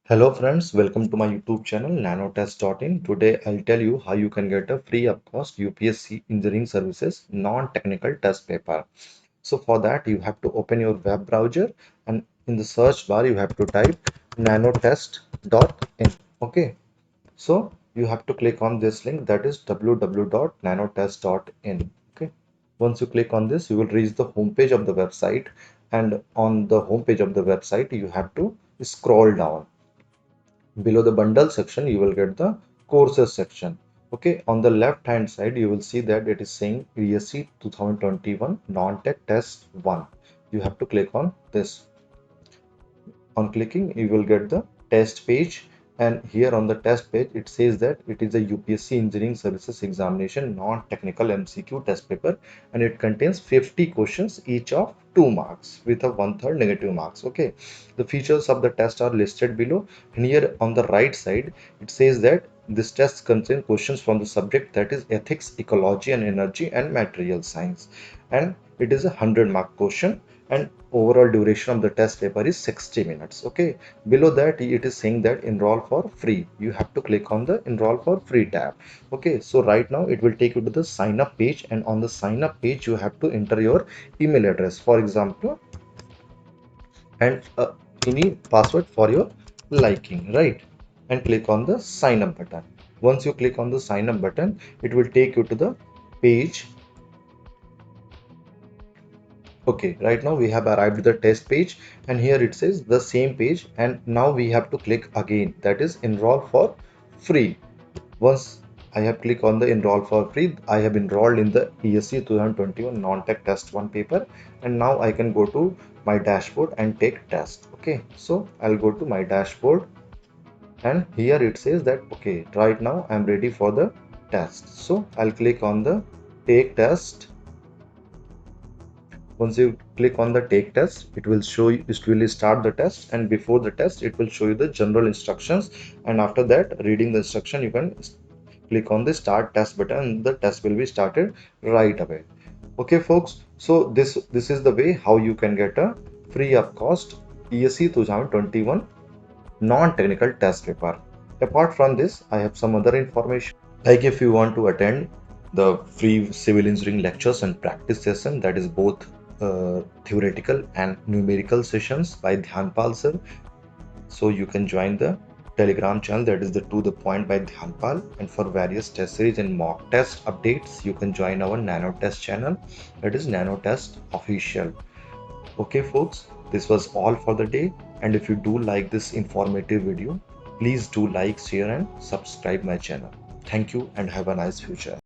Hello friends, welcome to my YouTube channel nanotest.in. Today I'll tell you how you can get a free of cost UPSC Engineering Services non-technical test paper. So for that you have to open your web browser and in the search bar you have to type nanotest.in. Okay, so you have to click on this link, that is www.nanotest.in. Okay, once you click on this you will reach the home page of the website, and on the home page of the website you have to scroll down. Below the bundle section you will get the courses section. Okay, on the left hand side you will see that it is saying ESE 2021 non-tech test 1. You have to click on this. On clicking you will get the test page, and here on the test page it says that it is a UPSC Engineering Services Examination non-technical MCQ test paper, and it contains 50 questions each of 2 marks with a 1/3 negative marks. Okay, the features of the test are listed below, and here on the right side it says that this test contains questions from the subject, that is ethics, ecology and energy and material science, and it is a 100-mark question, and overall duration of the test paper is 60 minutes. Okay, below that it is saying that enroll for free. You have to click on the enroll for free tab. Okay, so right now it will take you to the sign up page, and on the sign up page you have to enter your email address, for example, and any password for your liking, right? And click on the sign up button. Once you click on the sign up button it will take you to the page. Okay, right now we have arrived at the test page, and here it says the same page, and now we have to click again, that is enroll for free. Once I have clicked on the enroll for free, I have enrolled in the ESE 2021 non-tech test 1 paper, and now I can go to my dashboard and take test. Okay, so I'll go to my dashboard, and here it says that okay, right now I'm ready for the test. So I'll click on the take test. Once you click on the take test it will show you, it will start the test, and before the test it will show you the general instructions, and after that reading the instruction you can click on the start test button and the test will be started right away. Okay folks, so this is the way how you can get a free of cost ESE 2021 non-technical test paper. Apart from this I have some other information, like if you want to attend the free civil engineering lectures and practice session, that is both theoretical and numerical sessions by Dhyanpal sir, so you can join the telegram channel, that is the to the point by Dhyanpal, and for various test series and mock test updates you can join our nanotest channel, that is nanotest official. Okay folks, this was all for the day, and if you do like this informative video please do like, share and subscribe my channel. Thank you and have a nice future.